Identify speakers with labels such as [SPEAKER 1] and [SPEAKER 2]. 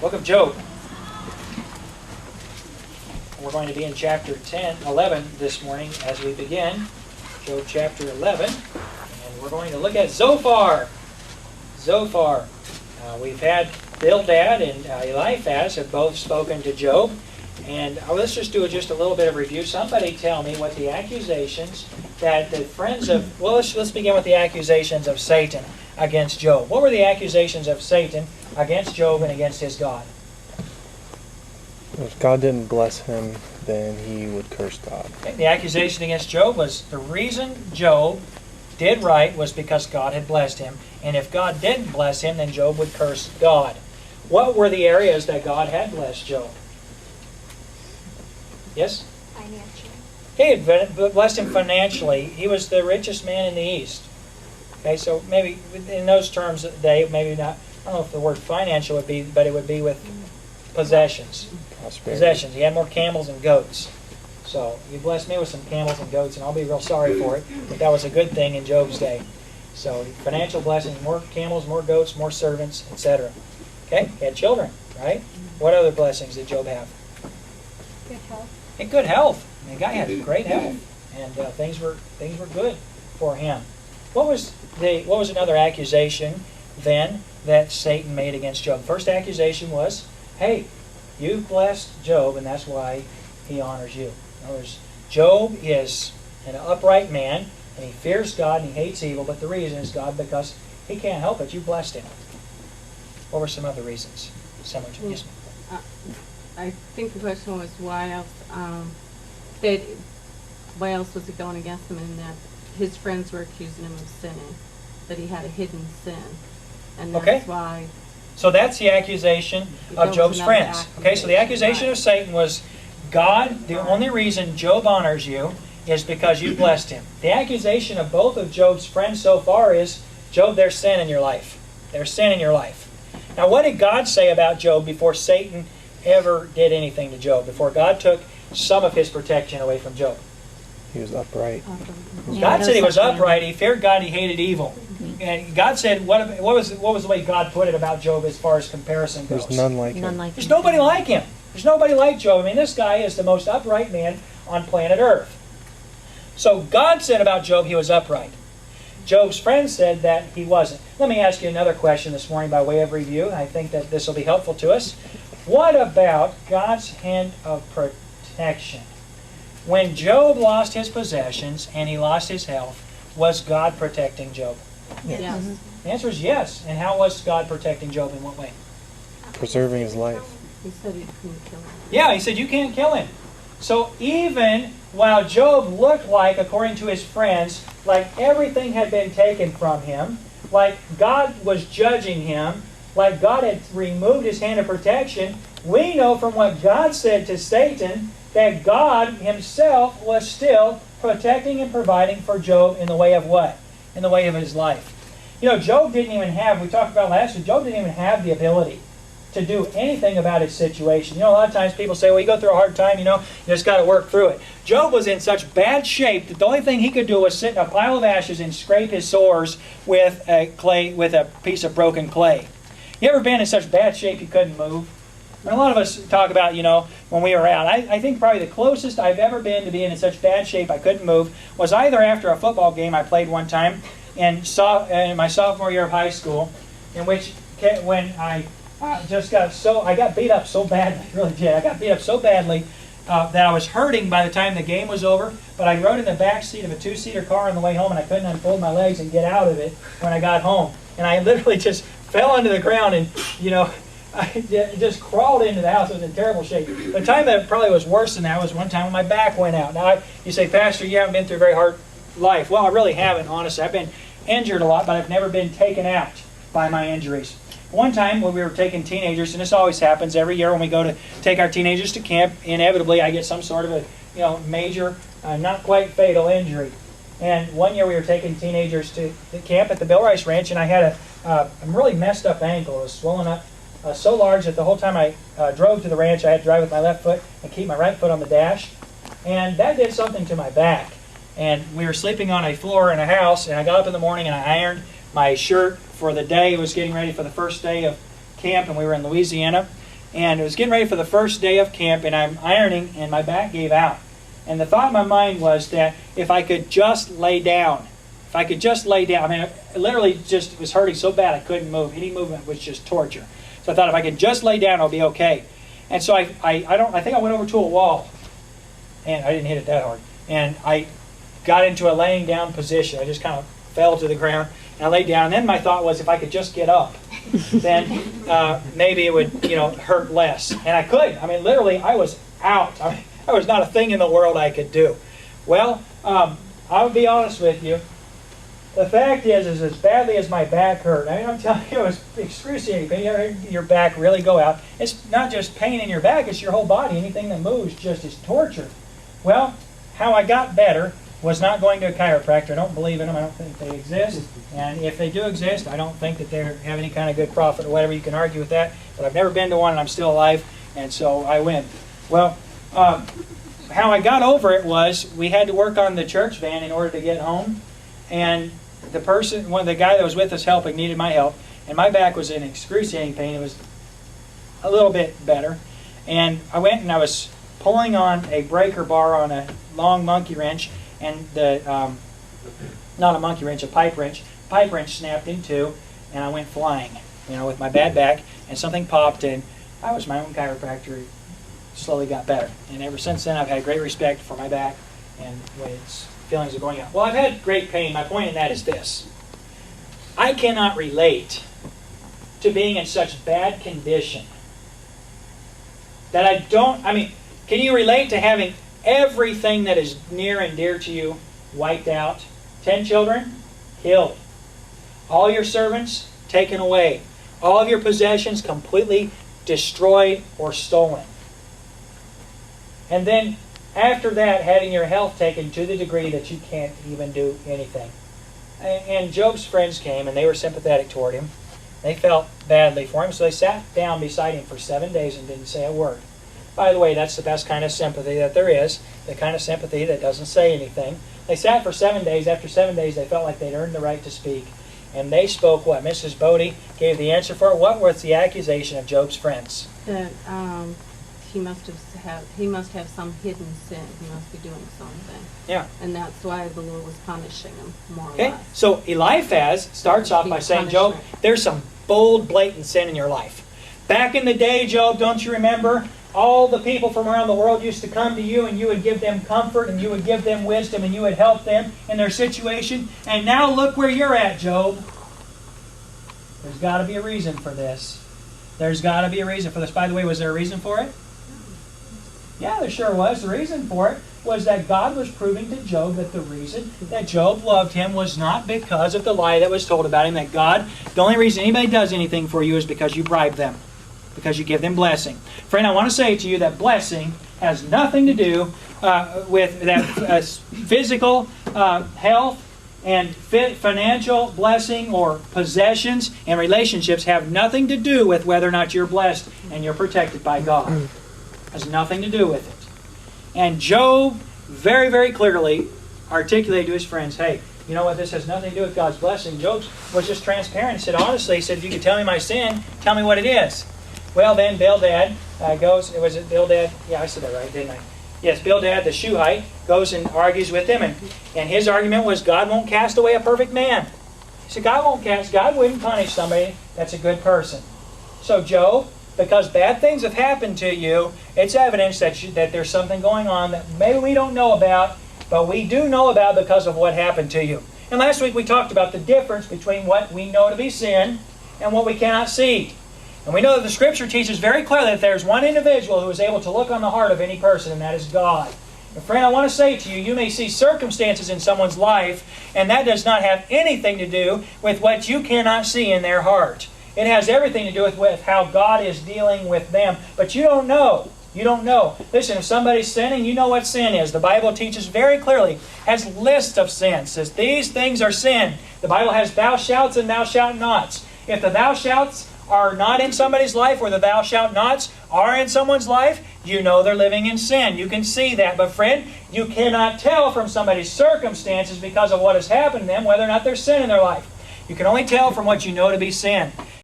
[SPEAKER 1] Book of Job. We're going to be in chapter 11 this morning as we begin. Job chapter 11. And we're going to look at Zophar. Zophar. We've had Bildad and Eliphaz have both spoken to Job. And let's just do just a little bit of review. Somebody tell me what the accusations that the friends of... Well, let's begin with the accusations of Satan against Job. What were the accusations of Satan against Job and against his God?
[SPEAKER 2] If God didn't bless him, then he would curse God.
[SPEAKER 1] The accusation against Job was the reason Job did right was because God had blessed him. And if God didn't bless him, then Job would curse God. What were the areas that God had blessed Job? Yes?
[SPEAKER 3] Financially.
[SPEAKER 1] He had blessed him financially. He was the richest man in the East. Okay, so maybe in those terms, maybe not, I don't know if the word financial would be, but it would be with possessions.
[SPEAKER 2] Prosperity.
[SPEAKER 1] Possessions. He had more camels and goats. So you blessed me with some camels and goats, and I'll be real sorry for it. But that was a good thing in Job's day. So financial blessings, more camels, more goats, more servants, etc. Okay, he had children, right? What other blessings did Job have?
[SPEAKER 3] Good health.
[SPEAKER 1] And good health. I mean, the guy had great health, and things were good for him. What was another accusation then that Satan made against Job? First accusation was, hey, you blessed Job, and that's why he honors you. In other words, Job is an upright man, and he fears God and he hates evil, but the reason is God because he can't help it. You blessed him. What were some other reasons? Similar to this.
[SPEAKER 4] I think the question was why else was it going against him, and that his friends were accusing him of sinning, that he had a hidden sin, and that's why.
[SPEAKER 1] So that's the accusation of Job's friends. Okay, so the accusation of Satan was, God, the only reason Job honors you is because you blessed him. The accusation of both of Job's friends so far is, Job, there's sin in your life. There's sin in your life. Now, what did God say about Job before Satan ever did anything to Job, before God took some of his protection away from Job?
[SPEAKER 2] He was upright.
[SPEAKER 1] God said he was upright. He feared God. He hated evil. And God said, what was the way God put it about Job as far as comparison goes?
[SPEAKER 2] There's none like him.
[SPEAKER 1] There's nobody like him. There's nobody like Job. I mean, this guy is the most upright man on planet Earth. So God said about Job he was upright. Job's friends said that he wasn't. Let me ask you another question this morning by way of review. I think that this will be helpful to us. What about God's hand of protection? When Job lost his possessions and he lost his health, was God protecting Job?
[SPEAKER 4] Yes.
[SPEAKER 1] The answer is yes. And how was God protecting Job? In what way?
[SPEAKER 2] Preserving his life.
[SPEAKER 4] He said he couldn't kill him.
[SPEAKER 1] Yeah, he said you can't kill him. So even while Job looked like, according to his friends, like everything had been taken from him, like God was judging him, like God had removed his hand of protection, we know from what God said to Satan that God himself was still protecting and providing for Job in the way of what? In the way of his life. You know, Job didn't even have, we talked about last week, Job didn't even have the ability to do anything about his situation. You know, a lot of times people say, well, you go through a hard time, you just got to work through it. Job was in such bad shape that the only thing he could do was sit in a pile of ashes and scrape his sores with a piece of broken clay. You ever been in such bad shape you couldn't move? A lot of us talk about, when we were out. I think probably the closest I've ever been to being in such bad shape I couldn't move was either after a football game I played one time in my sophomore year of high school, in which when I got beat up so badly, I really did. I got beat up so badly that I was hurting by the time the game was over, but I rode in the back seat of a two-seater car on the way home, and I couldn't unfold my legs and get out of it when I got home. And I literally just fell onto the ground and, I just crawled into the house. It was in terrible shape. The time that probably was worse than that was one time when my back went out. Now, you say, Pastor, you haven't been through a very hard life. Well, I really haven't, honestly. I've been injured a lot, but I've never been taken out by my injuries. One time when we were taking teenagers, and this always happens every year when we go to take our teenagers to camp, inevitably I get some sort of a major, not quite fatal injury. And one year we were taking teenagers to the camp at the Bill Rice Ranch, and I had a really messed up ankle. It was swollen up so large that the whole time I drove to the ranch, I had to drive with my left foot and keep my right foot on the dash. And that did something to my back. And we were sleeping on a floor in a house, and I got up in the morning and I ironed my shirt for the day. It was getting ready for the first day of camp, and we were in Louisiana. And it was getting ready for the first day of camp, and I'm ironing, and my back gave out. And the thought in my mind was that if I could just lay down, I mean, it literally just was hurting so bad I couldn't move. Any movement was just torture. So I thought if I could just lay down, I'll be okay. And so I think I went over to a wall, and I didn't hit it that hard. And I got into a laying down position. I just kind of fell to the ground, and I laid down. And then my thought was if I could just get up, then maybe it would, hurt less. And I couldn't. I mean, literally, I was out. I mean, there was not a thing in the world I could do. Well, I'll be honest with you. The fact is as badly as my back hurt, I mean, I'm telling you, it was excruciating pain. You ever heard your back really go out? It's not just pain in your back, it's your whole body. Anything that moves just is torture. Well, how I got better was not going to a chiropractor. I don't believe in them. I don't think they exist. And if they do exist, I don't think that they have any kind of good profit or whatever. You can argue with that. But I've never been to one, and I'm still alive, and so I win. Well, how I got over it was we had to work on the church van in order to get home. And the guy that was with us helping needed my help. And my back was in excruciating pain. It was a little bit better. And I went and I was pulling on a breaker bar on a long monkey wrench. And not a monkey wrench, a pipe wrench. Pipe wrench snapped in two. And I went flying, with my bad back. And something popped, and I was my own chiropractor. It slowly got better. And ever since then, I've had great respect for my back and the way its feelings are going out. Well, I've had great pain. My point in that is this. I cannot relate to being in such bad condition that can you relate to having everything that is near and dear to you wiped out? 10 children, killed. All your servants, taken away. All of your possessions completely destroyed or stolen. And then after that, having your health taken to the degree that you can't even do anything. And Job's friends came, and they were sympathetic toward him. They felt badly for him, so they sat down beside him for 7 days and didn't say a word. By the way, that's the best kind of sympathy that there is, the kind of sympathy that doesn't say anything. They sat for 7 days. After 7 days, they felt like they'd earned the right to speak. And they spoke what? Mrs. Bodie gave the answer for it. What was the accusation of Job's friends?
[SPEAKER 4] That he must have some hidden sin. He must be doing something.
[SPEAKER 1] Yeah.
[SPEAKER 4] And that's why the Lord was punishing him, more or
[SPEAKER 1] Okay.
[SPEAKER 4] less.
[SPEAKER 1] So Eliphaz starts off by saying, Job, there's some bold, blatant sin in your life. Back in the day, Job, don't you remember? All the people from around the world used to come to you, and you would give them comfort, and you would give them wisdom, and you would help them in their situation. And now look where you're at, Job. There's got to be a reason for this. There's got to be a reason for this. By the way, was there a reason for it? Yeah, there sure was. The reason for it was that God was proving to Job that the reason that Job loved him was not because of the lie that was told about him, that God, the only reason anybody does anything for you is because you bribe them, because you give them blessing. Friend, I want to say to you that blessing has nothing to do with that physical health, and financial blessing or possessions and relationships have nothing to do with whether or not you're blessed and you're protected by God. It has nothing to do with it. And Job very, very clearly articulated to his friends, hey, you know what, this has nothing to do with God's blessing. Job was just transparent. He said, honestly, he said, if you could tell me my sin, tell me what it is. Well, then Bildad goes, was it Bildad? Yeah, I said that right, didn't I? Yes, Bildad the Shuhite goes and argues with him, and his argument was God won't cast away a perfect man. He said God wouldn't punish somebody that's a good person. So Job, because bad things have happened to you, it's evidence that there's something going on that maybe we don't know about, but we do know about because of what happened to you. And last week we talked about the difference between what we know to be sin and what we cannot see. And we know that the Scripture teaches very clearly that there's one individual who is able to look on the heart of any person, and that is God. And friend, I want to say to you, you may see circumstances in someone's life, and that does not have anything to do with what you cannot see in their heart. It has everything to do with how God is dealing with them. But you don't know. You don't know. Listen, if somebody's sinning, you know what sin is. The Bible teaches very clearly, has lists of sins. It says these things are sin. The Bible has thou shalt and thou shalt nots. If the thou shalts are not in somebody's life, or the thou shalt nots are in someone's life, you know they're living in sin. You can see that. But friend, you cannot tell from somebody's circumstances because of what has happened to them whether or not there's sin in their life. You can only tell from what you know to be sin.